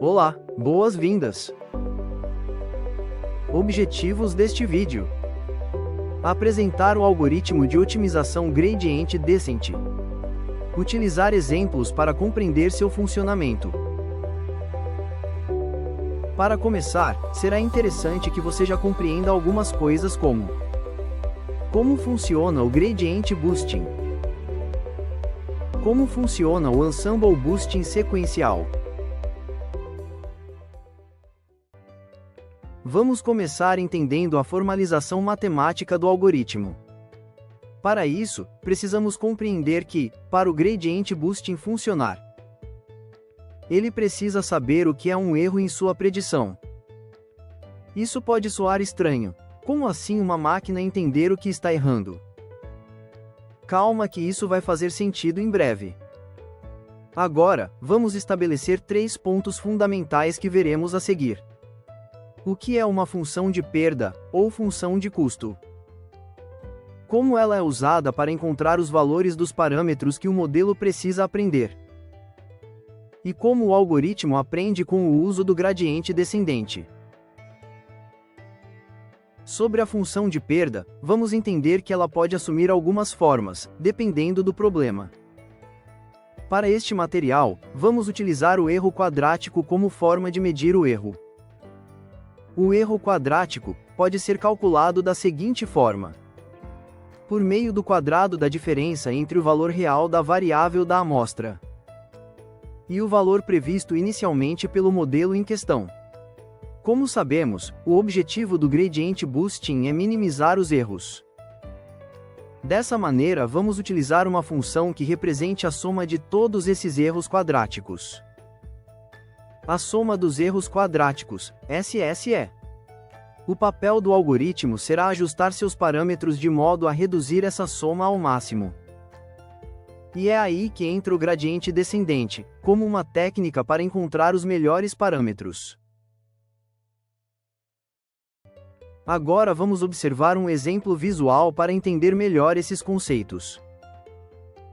Olá, boas-vindas! Objetivos deste vídeo: apresentar o algoritmo de otimização Gradient Descent, utilizar exemplos para compreender seu funcionamento. Para começar, será interessante que você já compreenda algumas coisas como funciona o Gradient Boosting, como funciona o Ensemble Boosting sequencial. Vamos começar entendendo a formalização matemática do algoritmo. Para isso, precisamos compreender que, para o Gradient Boosting funcionar, ele precisa saber o que é um erro em sua predição. Isso pode soar estranho. Como assim uma máquina entender o que está errando? Calma que isso vai fazer sentido em breve. Agora, vamos estabelecer 3 pontos fundamentais que veremos a seguir. O que é uma função de perda, ou função de custo? Como ela é usada para encontrar os valores dos parâmetros que o modelo precisa aprender? E como o algoritmo aprende com o uso do gradiente descendente? Sobre a função de perda, vamos entender que ela pode assumir algumas formas, dependendo do problema. Para este material, vamos utilizar o erro quadrático como forma de medir o erro. O erro quadrático pode ser calculado da seguinte forma: por meio do quadrado da diferença entre o valor real da variável da amostra e o valor previsto inicialmente pelo modelo em questão. Como sabemos, o objetivo do Gradient Boosting é minimizar os erros. Dessa maneira, vamos utilizar uma função que represente a soma de todos esses erros quadráticos. A soma dos erros quadráticos, SSE. O papel do algoritmo será ajustar seus parâmetros de modo a reduzir essa soma ao máximo. E é aí que entra o gradiente descendente, como uma técnica para encontrar os melhores parâmetros. Agora vamos observar um exemplo visual para entender melhor esses conceitos.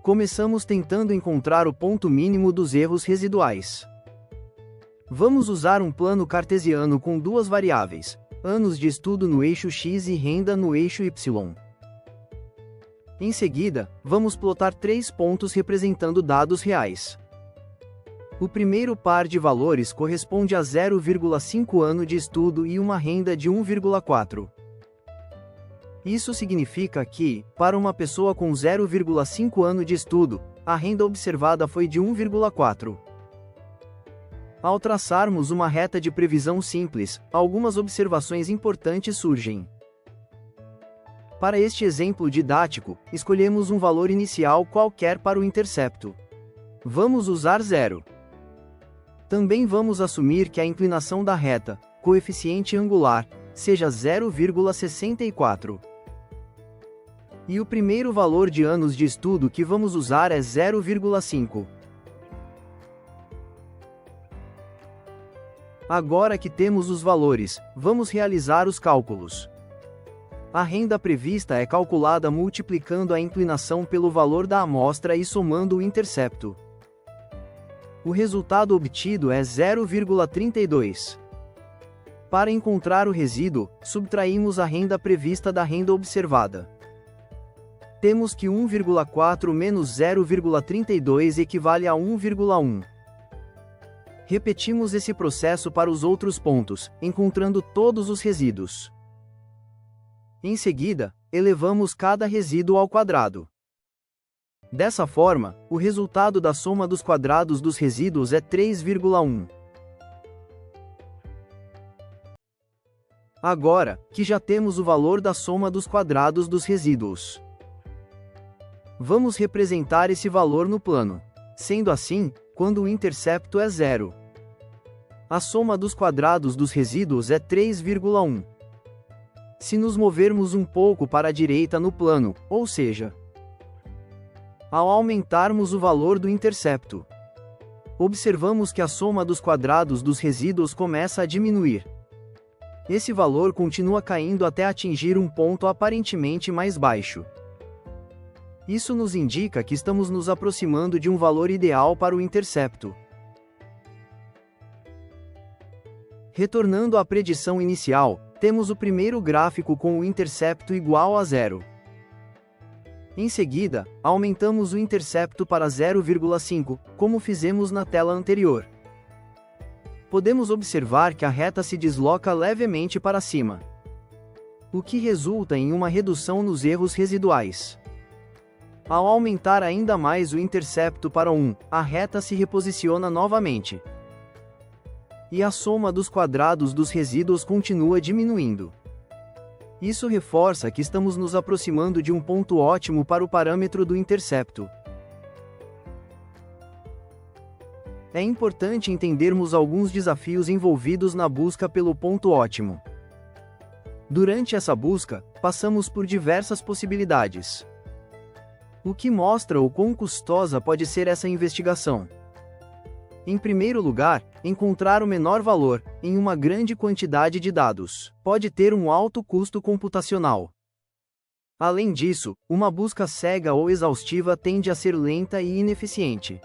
Começamos tentando encontrar o ponto mínimo dos erros residuais. Vamos usar um plano cartesiano com duas variáveis, anos de estudo no eixo X e renda no eixo Y. Em seguida, vamos plotar 3 pontos representando dados reais. O primeiro par de valores corresponde a 0,5 ano de estudo e uma renda de 1,4. Isso significa que, para uma pessoa com 0,5 ano de estudo, a renda observada foi de 1,4. Ao traçarmos uma reta de previsão simples, algumas observações importantes surgem. Para este exemplo didático, escolhemos um valor inicial qualquer para o intercepto. Vamos usar 0. Também vamos assumir que a inclinação da reta, coeficiente angular, seja 0,64. E o primeiro valor de anos de estudo que vamos usar é 0,5. Agora que temos os valores, vamos realizar os cálculos. A renda prevista é calculada multiplicando a inclinação pelo valor da amostra e somando o intercepto. O resultado obtido é 0,32. Para encontrar o resíduo, subtraímos a renda prevista da renda observada. Temos que 1,4 menos 0,32 equivale a 1,1. Repetimos esse processo para os outros pontos, encontrando todos os resíduos. Em seguida, elevamos cada resíduo ao quadrado. Dessa forma, o resultado da soma dos quadrados dos resíduos é 3,1. Agora, que já temos o valor da soma dos quadrados dos resíduos, vamos representar esse valor no plano. Sendo assim, quando o intercepto é 0, a soma dos quadrados dos resíduos é 3,1. Se nos movermos um pouco para a direita no plano, ou seja, ao aumentarmos o valor do intercepto, observamos que a soma dos quadrados dos resíduos começa a diminuir. Esse valor continua caindo até atingir um ponto aparentemente mais baixo. Isso nos indica que estamos nos aproximando de um valor ideal para o intercepto. Retornando à predição inicial, temos o primeiro gráfico com o intercepto igual a 0. Em seguida, aumentamos o intercepto para 0,5, como fizemos na tela anterior. Podemos observar que a reta se desloca levemente para cima, o que resulta em uma redução nos erros residuais. Ao aumentar ainda mais o intercepto para 1, a reta se reposiciona novamente. E a soma dos quadrados dos resíduos continua diminuindo. Isso reforça que estamos nos aproximando de um ponto ótimo para o parâmetro do intercepto. É importante entendermos alguns desafios envolvidos na busca pelo ponto ótimo. Durante essa busca, passamos por diversas possibilidades, o que mostra o quão custosa pode ser essa investigação. Em primeiro lugar, encontrar o menor valor, em uma grande quantidade de dados, pode ter um alto custo computacional. Além disso, uma busca cega ou exaustiva tende a ser lenta e ineficiente,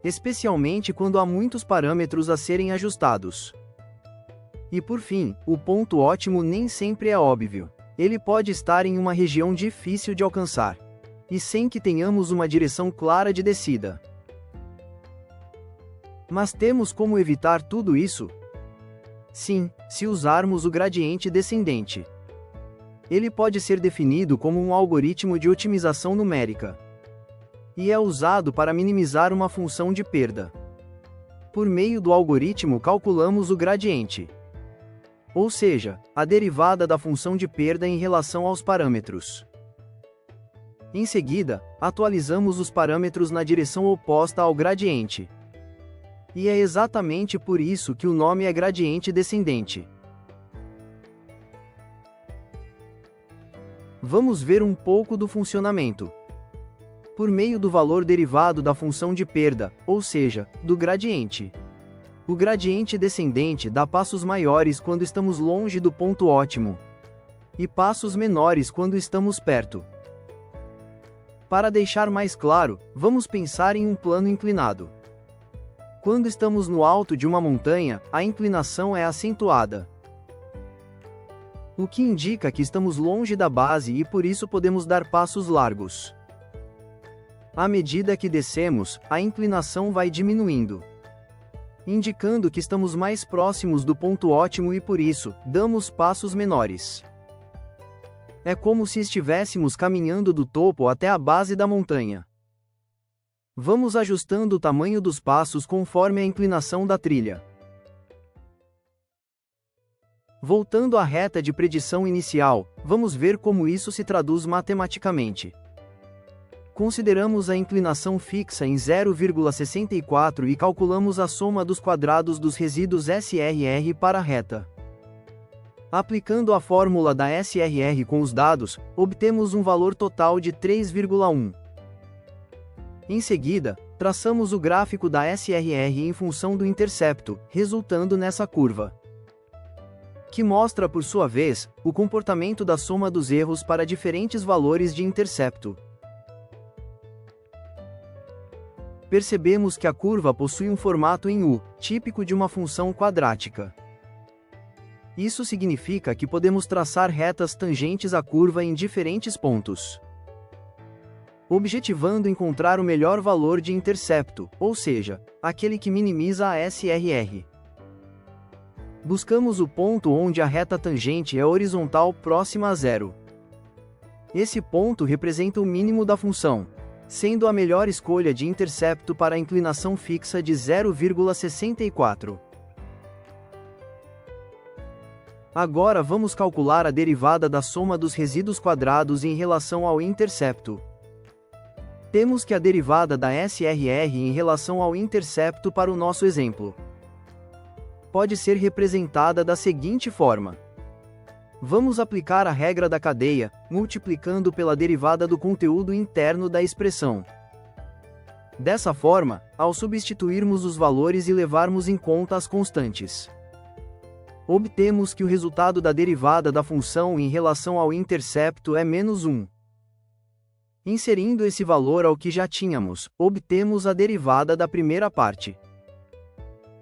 especialmente quando há muitos parâmetros a serem ajustados. E por fim, o ponto ótimo nem sempre é óbvio. Ele pode estar em uma região difícil de alcançar, e sem que tenhamos uma direção clara de descida. Mas temos como evitar tudo isso? Sim, se usarmos o gradiente descendente. Ele pode ser definido como um algoritmo de otimização numérica, e é usado para minimizar uma função de perda. Por meio do algoritmo calculamos o gradiente, ou seja, a derivada da função de perda em relação aos parâmetros. Em seguida, atualizamos os parâmetros na direção oposta ao gradiente. E é exatamente por isso que o nome é gradiente descendente. Vamos ver um pouco do funcionamento. Por meio do valor derivado da função de perda, ou seja, do gradiente. O gradiente descendente dá passos maiores quando estamos longe do ponto ótimo, e passos menores quando estamos perto. Para deixar mais claro, vamos pensar em um plano inclinado. Quando estamos no alto de uma montanha, a inclinação é acentuada, o que indica que estamos longe da base e por isso podemos dar passos largos. À medida que descemos, a inclinação vai diminuindo, indicando que estamos mais próximos do ponto ótimo e por isso, damos passos menores. É como se estivéssemos caminhando do topo até a base da montanha. Vamos ajustando o tamanho dos passos conforme a inclinação da trilha. Voltando à reta de predição inicial, vamos ver como isso se traduz matematicamente. Consideramos a inclinação fixa em 0,64 e calculamos a soma dos quadrados dos resíduos SRR para a reta. Aplicando a fórmula da SRR com os dados, obtemos um valor total de 3,1. Em seguida, traçamos o gráfico da SRR em função do intercepto, resultando nessa curva, que mostra, por sua vez, o comportamento da soma dos erros para diferentes valores de intercepto. Percebemos que a curva possui um formato em U, típico de uma função quadrática. Isso significa que podemos traçar retas tangentes à curva em diferentes pontos, objetivando encontrar o melhor valor de intercepto, ou seja, aquele que minimiza a SRR. Buscamos o ponto onde a reta tangente é horizontal próxima a zero. Esse ponto representa o mínimo da função, sendo a melhor escolha de intercepto para a inclinação fixa de 0,64. Agora vamos calcular a derivada da soma dos resíduos quadrados em relação ao intercepto. Temos que a derivada da SRR em relação ao intercepto para o nosso exemplo pode ser representada da seguinte forma. Vamos aplicar a regra da cadeia, multiplicando pela derivada do conteúdo interno da expressão. Dessa forma, ao substituirmos os valores e levarmos em conta as constantes, obtemos que o resultado da derivada da função em relação ao intercepto é menos 1. Inserindo esse valor ao que já tínhamos, obtemos a derivada da primeira parte.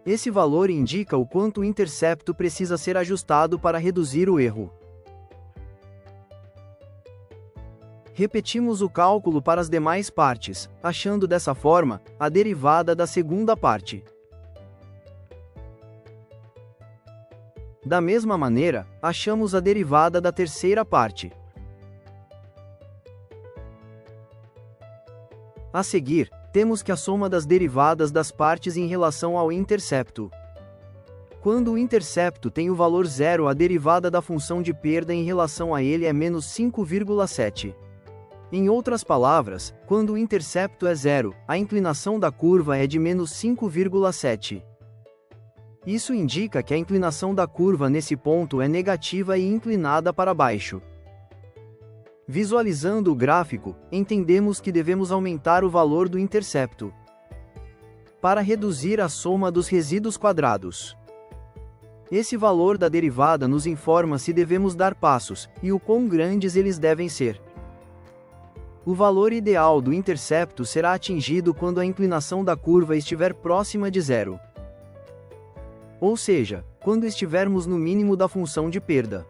Esse valor indica o quanto o intercepto precisa ser ajustado para reduzir o erro. Repetimos o cálculo para as demais partes, achando dessa forma a derivada da segunda parte. Da mesma maneira, achamos a derivada da terceira parte. A seguir, temos que a soma das derivadas das partes em relação ao intercepto. Quando o intercepto tem o valor zero, a derivada da função de perda em relação a ele é menos 5,7. Em outras palavras, quando o intercepto é zero, a inclinação da curva é de menos 5,7. Isso indica que a inclinação da curva nesse ponto é negativa e inclinada para baixo. Visualizando o gráfico, entendemos que devemos aumentar o valor do intercepto para reduzir a soma dos resíduos quadrados. Esse valor da derivada nos informa se devemos dar passos, e o quão grandes eles devem ser. O valor ideal do intercepto será atingido quando a inclinação da curva estiver próxima de zero. Ou seja, quando estivermos no mínimo da função de perda.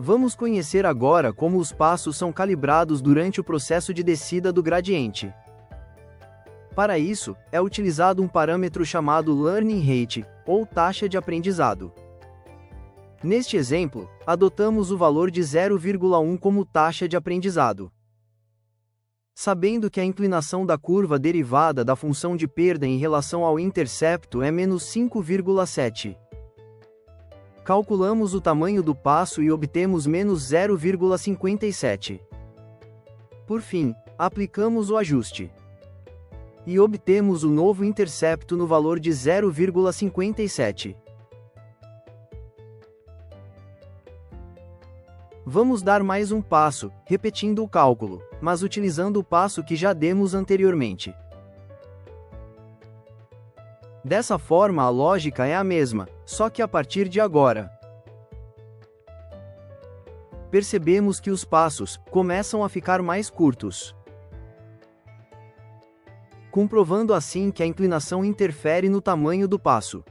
Vamos conhecer agora como os passos são calibrados durante o processo de descida do gradiente. Para isso, é utilizado um parâmetro chamado Learning Rate, ou taxa de aprendizado. Neste exemplo, adotamos o valor de 0,1 como taxa de aprendizado. Sabendo que a inclinação da curva derivada da função de perda em relação ao intercepto é menos 5,7. Calculamos o tamanho do passo e obtemos menos 0,57. Por fim, aplicamos o ajuste. E obtemos o novo intercepto no valor de 0,57. Vamos dar mais um passo, repetindo o cálculo, mas utilizando o passo que já demos anteriormente. Dessa forma a lógica é a mesma, só que a partir de agora. Percebemos que os passos começam a ficar mais curtos, comprovando assim que a inclinação interfere no tamanho do passo.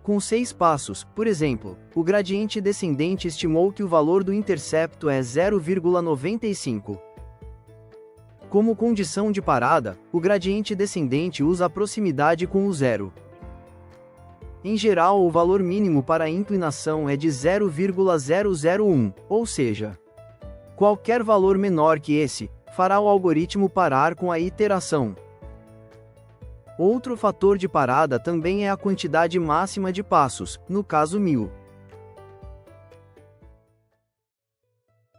Com 6 passos, por exemplo, o gradiente descendente estimou que o valor do intercepto é 0,95. Como condição de parada, o gradiente descendente usa a proximidade com o zero. Em geral, o valor mínimo para a inclinação é de 0,001, ou seja, qualquer valor menor que esse fará o algoritmo parar com a iteração. Outro fator de parada também é a quantidade máxima de passos, no caso 1000.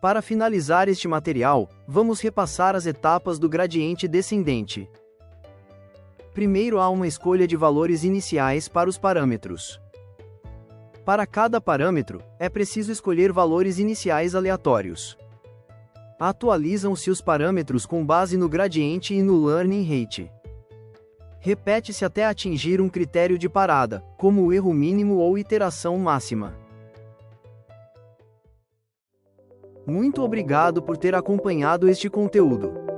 Para finalizar este material, vamos repassar as etapas do gradiente descendente. Primeiro há uma escolha de valores iniciais para os parâmetros. Para cada parâmetro, é preciso escolher valores iniciais aleatórios. Atualizam-se os parâmetros com base no gradiente e no learning rate. Repete-se até atingir um critério de parada, como o erro mínimo ou iteração máxima. Muito obrigado por ter acompanhado este conteúdo.